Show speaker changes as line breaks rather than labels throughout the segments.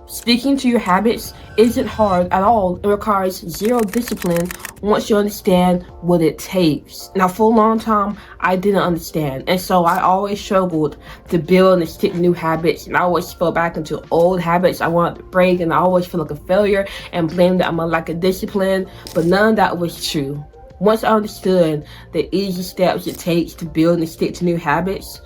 Sticking to your habits isn't hard at all. It requires zero discipline once you understand what it takes. Now, for a long time, I didn't understand. And so I always struggled to build and stick new habits. And I always fell back into old habits I wanted to break. And I always feel like a failure and blame that I'm a lack of discipline. But none of that was true. Once I understood the easy steps it takes to build and stick to new habits,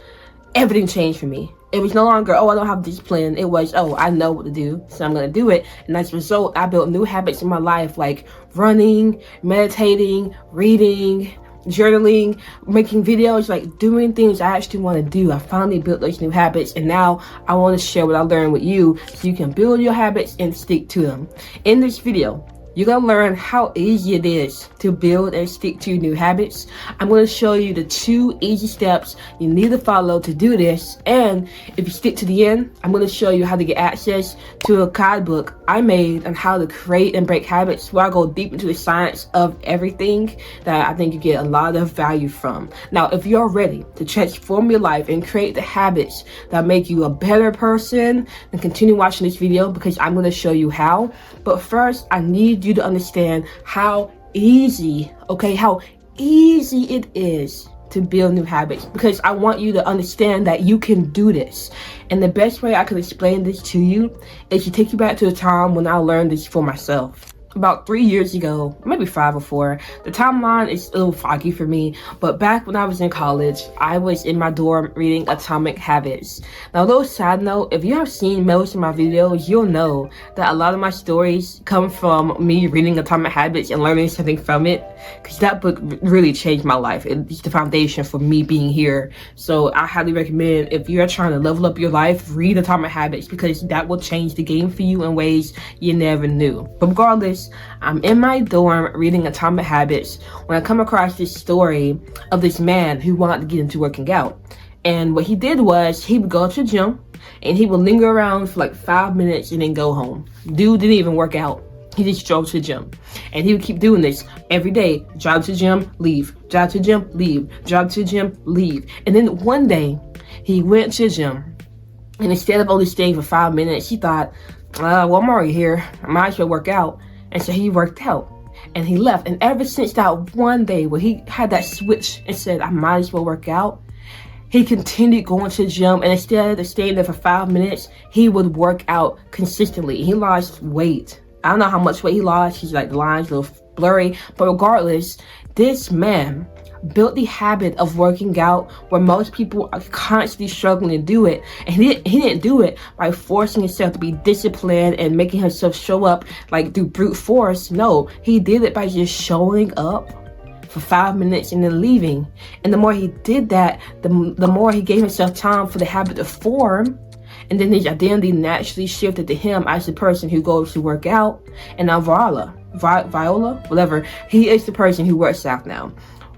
everything changed for me. It was no longer, oh, I don't have discipline. It was, oh, I know what to do, so I'm going to do it. And as a result, I built new habits in my life, like running, meditating, reading, journaling, making videos, like doing things I actually want to do. I finally built those new habits, and now I want to share what I learned with you so you can build your habits and stick to them. In this video, you're going to learn how easy it is to build and stick to new habits. I'm going to show you the 2 easy steps you need to follow to do this. And if you stick to the end, I'm going to show you how to get access to a guidebook I made on how to create and break habits, where I go deep into the science of everything that I think you get a lot of value from. Now, if you're ready to transform your life and create the habits that make you a better person, then continue watching this video because I'm going to show you how. But first, I need you to understand how easy it is to build new habits, because I want you to understand that you can do this. And the best way I can explain this to you is to take you back to the time when I learned this for myself. About 3 years ago, maybe 5 or 4. The timeline is a little foggy for me, but back when I was in college, I was in my dorm reading Atomic Habits. Now, a little side note, if you have seen most of my videos, you'll know that a lot of my stories come from me reading Atomic Habits and learning something from it, because that book really changed my life. It's the foundation for me being here. So I highly recommend, if you're trying to level up your life, read Atomic Habits, because that will change the game for you in ways you never knew. But regardless, I'm in my dorm reading Atomic Habits when I come across this story of this man who wanted to get into working out. And what he did was he would go to the gym and he would linger around for like 5 minutes and then go home. Dude didn't even work out. He just drove to the gym. And he would keep doing this every day. Drive to the gym, leave. Drive to the gym, leave. Drive to the gym, leave. And then one day he went to the gym, and instead of only staying for 5 minutes, he thought, well, I'm already here. I might as well work out. And so he worked out and he left. And ever since that one day where he had that switch and said, I might as well work out, he continued going to the gym. And instead of staying there for 5 minutes, he would work out consistently. He lost weight. I don't know how much weight he lost. He's like, the lines a little blurry. But regardless, this man built the habit of working out where most people are constantly struggling to do it. And he didn't do it by forcing himself to be disciplined and making himself show up like through brute force. No, he did it by just showing up for 5 minutes and then leaving. And the more he did that, the more he gave himself time for the habit to form. And then his identity naturally shifted to him as the person who goes to work out. And now Viola, whatever, he is the person who works out now.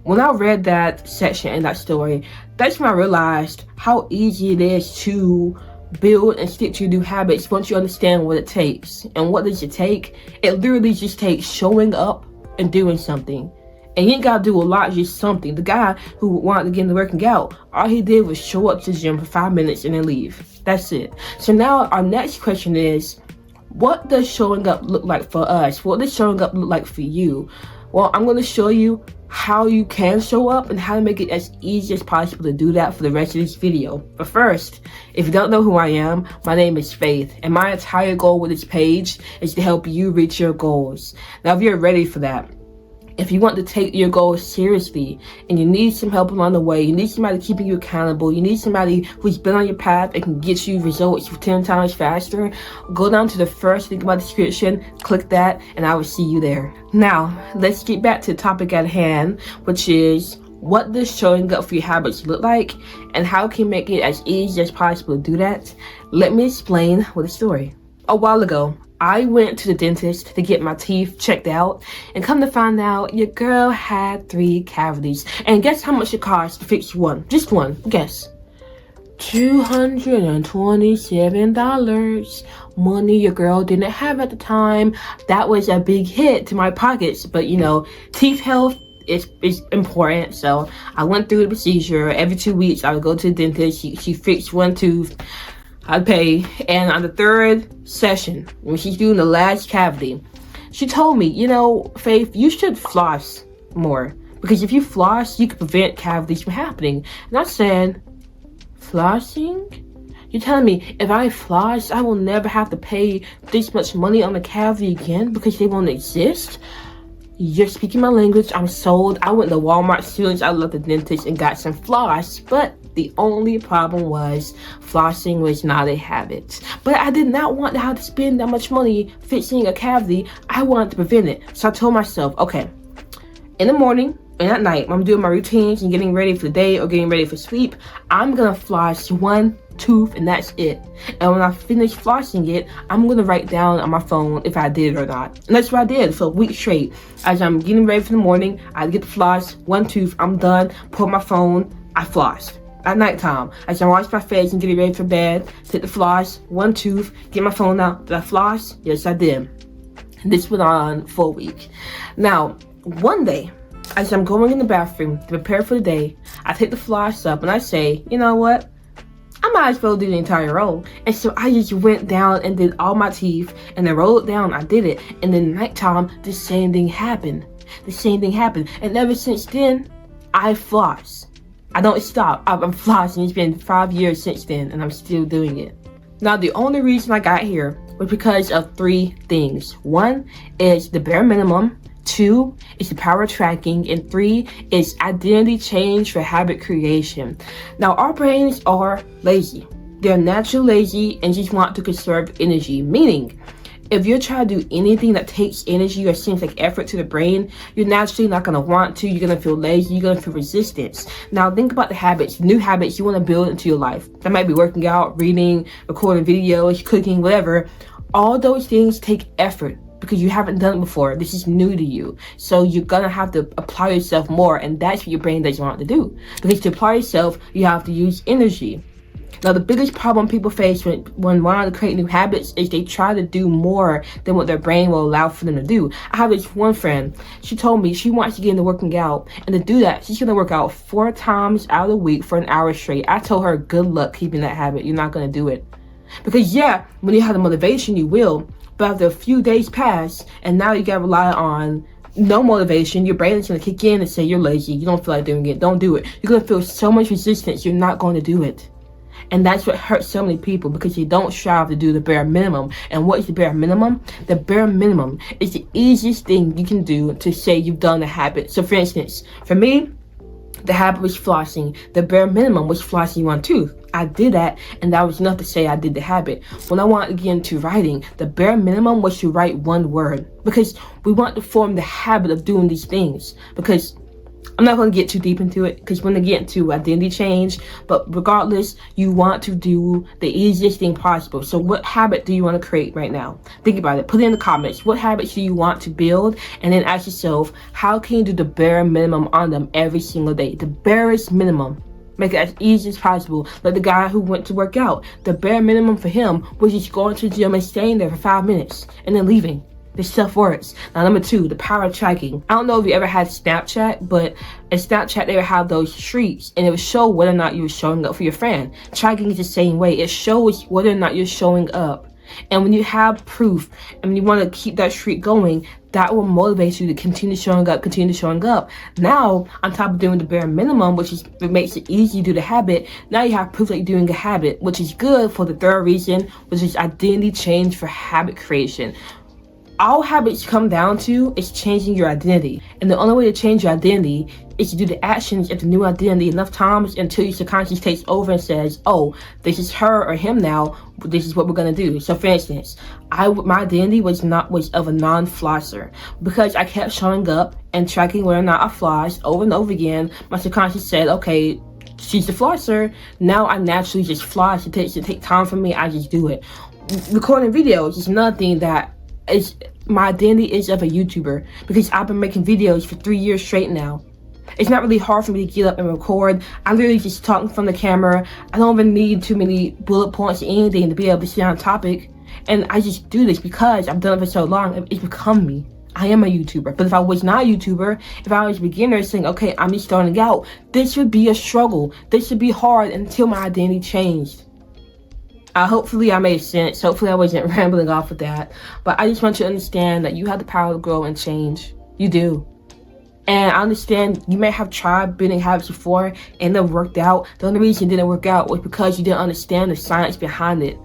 When I read that section in that story, that's when I realized how easy it is to build and stick to new habits once you understand what it takes. And what does it take? It literally just takes showing up and doing something. And you ain't gotta do a lot, just something. The guy who wanted to get into working out, all he did was show up to the gym for 5 minutes and then leave. That's it. So now our next question is, what does showing up look like for us? What does showing up look like for you? Well, I'm going to show you how you can show up and how to make it as easy as possible to do that for the rest of this video. But first, if you don't know who I am, my name is Faith, and my entire goal with this page is to help you reach your goals. Now, if you're ready for that, if you want to take your goals seriously and you need some help along the way, you need somebody keeping you accountable, you need somebody who's been on your path and can get you results 10 times faster, go down to the first link in my description, click that, and I will see you there. Now, let's get back to the topic at hand, which is, what does showing up for your habits look like, and how can you make it as easy as possible to do that? Let me explain with a story. A while ago, I went to the dentist to get my teeth checked out, and come to find out, your girl had 3 cavities. And guess how much it cost to fix one? Just one. Guess. $227. Money your girl didn't have at the time. That was a big hit to my pockets. But you know, teeth health is important. So I went through the procedure. Every 2 weeks, I would go to the dentist. She fixed one tooth. I'd pay. And on the third session, when she's doing the last cavity, she told me, you know, Faith, you should floss more. Because if you floss, you can prevent cavities from happening. And I said, flossing? You're telling me if I floss, I will never have to pay this much money on the cavity again because they won't exist? You're speaking my language. I'm sold. I went to Walmart as soon as I left the dentist and got some floss. But the only problem was flossing was not a habit. But I did not want to have to spend that much money fixing a cavity. I wanted to prevent it. So I told myself, okay, in the morning and at night, when I'm doing my routines and getting ready for the day or getting ready for sleep, I'm gonna floss one tooth and that's it. And when I finish flossing it, I'm gonna write down on my phone if I did it or not. And that's what I did for a week straight. As I'm getting ready for the morning, I get the floss, one tooth, I'm done, pull my phone, I floss. At nighttime, as I wash my face and getting ready for bed, take the floss, one tooth, get my phone out. Did I floss? Yes, I did. And this went on for a week. Now, one day, as I'm going in the bathroom to prepare for the day, I take the floss up and I say, you know what? I might as well do the entire roll. And so I just went down and did all my teeth and then rolled it down. I did it. And then nighttime, the same thing happened. And ever since then, I floss. I don't stop. I'm flossing. It's been 5 years since then and I'm still doing it. Now, the only reason I got here was because of 3 things. 1 is the bare minimum. 2 is the power tracking, and 3 is identity change for habit creation. Now, our brains are lazy. They're naturally lazy and just want to conserve energy, meaning if you're trying to do anything that takes energy or seems like effort to the brain, you're naturally not going to want to. You're going to feel lazy. You're going to feel resistance. Now, think about the habits, new habits you want to build into your life. That might be working out, reading, recording videos, cooking, whatever. All those things take effort, because you haven't done it before. This is new to you. So you're gonna have to apply yourself more, and that's what your brain doesn't want to do. Because to apply yourself, you have to use energy. Now, the biggest problem people face when wanting to create new habits is they try to do more than what their brain will allow for them to do. I have this one friend. She told me she wants to get into working out, and to do that, she's gonna work out 4 times out of the week for an hour straight. I told her, good luck keeping that habit. You're not gonna do it. Because yeah, when you have the motivation, you will. But after a few days pass, and now you gotta rely on no motivation, your brain is gonna kick in and say you're lazy, you don't feel like doing it, don't do it. You're gonna feel so much resistance, you're not going to do it. And that's what hurts so many people, because they don't strive to do the bare minimum. And what is the bare minimum? The bare minimum is the easiest thing you can do to say you've done the habit. So for instance, for me, the habit was flossing. The bare minimum was flossing one tooth. I did that, and that was enough to say I did the habit. When I wanted to get into writing, the bare minimum was to write 1 word, because we want to form the habit of doing these things. Because I'm not going to get too deep into it, because we're going to get into identity change, but regardless, you want to do the easiest thing possible. So what habit do you want to create right now? Think about it. Put it in the comments. What habits do you want to build? And then ask yourself, how can you do the bare minimum on them every single day? The barest minimum. Make it as easy as possible. Like the guy who went to work out. The bare minimum for him was just going to the gym and staying there for 5 minutes and then leaving. This stuff works. Now, number 2, the power tracking. I don't know if you ever had Snapchat, but in Snapchat, they would have those streaks, and it would show whether or not you were showing up for your friend. Tracking is the same way. It shows whether or not you're showing up. And when you have proof, and when you want to keep that streak going, that will motivate you to continue showing up. Now, on top of doing the bare minimum, it makes it easy to do the habit, now you have proof that you're doing a habit, which is good for the third reason, which is identity change for habit creation. All habits come down to is changing your identity. And the only way to change your identity is to do the actions of the new identity enough times until your subconscious takes over and says, oh, this is her or him now, this is what we're gonna do. So for instance, my identity was of a non-flosser. Because I kept showing up and tracking whether or not I flossed over and over again, my subconscious said, okay, she's the flosser. Now I naturally just floss. It takes time for me, I just do it. Recording videos is another thing that is my identity is of a YouTuber, because I've been making videos for 3 years straight now. It's not really hard for me to get up and record. I literally just talking from the camera. I don't even need too many bullet points or anything to be able to stay on topic. And I just do this because I've done it for so long. It's become me. I am a YouTuber. But if I was not a YouTuber, if I was a beginner saying, okay, I'm just starting out, this would be a struggle. This would be hard until my identity changed. Hopefully I made sense. Hopefully I wasn't rambling off with that. But I just want you to understand that you have the power to grow and change. You do. And I understand you may have tried building habits before and it worked out. The only reason it didn't work out was because you didn't understand the science behind it.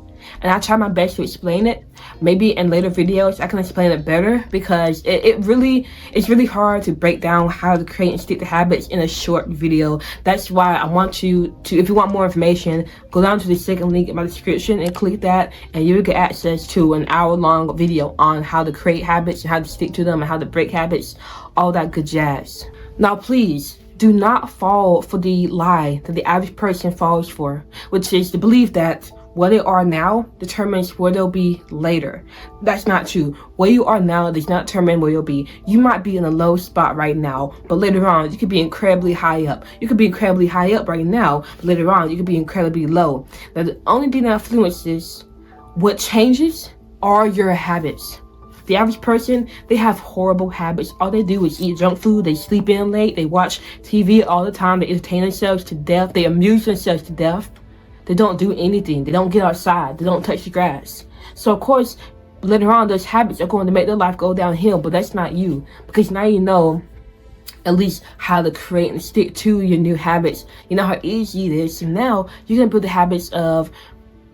And I try my best to explain it. Maybe in later videos I can explain it better, because it's really hard to break down how to create and stick to habits in a short video. That's why I want you to, if you want more information, go down to the second link in my description and click that, and you'll get access to an hour-long video on how to create habits and how to stick to them and how to break habits, all that good jazz. Now please, do not fall for the lie that the average person falls for, which is the belief that where they are now determines where they'll be later. That's not true. Where you are now does not determine where you'll be. You might be in a low spot right now, but later on you could be incredibly high up. You could be incredibly high up right now, but later on you could be incredibly low. Now the only thing that influences what changes are your habits. The average person, they have horrible habits. All they do is eat junk food, they sleep in late, they watch TV all the time, they entertain themselves to death, they amuse themselves to death. They don't do anything. They don't get outside. They don't touch the grass. So of course, later on, those habits are going to make their life go downhill, but that's not you. Because now you know at least how to create and stick to your new habits. You know how easy it is. So now you can build the habits of,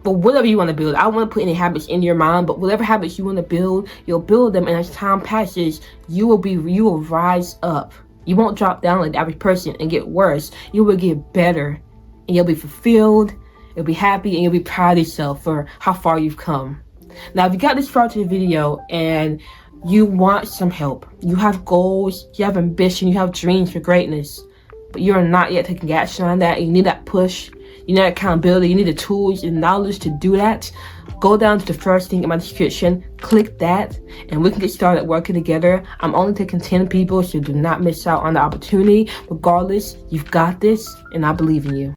but whatever you want to build. I don't want to put any habits in your mind, but whatever habits you want to build, you'll build them, and as time passes, you will rise up. You won't drop down like the average person and get worse. You will get better, and you'll be fulfilled. You'll be happy, and you'll be proud of yourself for how far you've come. Now, if you got this far to the video and you want some help, you have goals, you have ambition, you have dreams for greatness, but you are not yet taking action on that, and you need that push, you need accountability, you need the tools and knowledge to do that, go down to the first link in my description, click that, and we can get started working together. I'm only taking 10 people, so do not miss out on the opportunity. Regardless, you've got this, and I believe in you.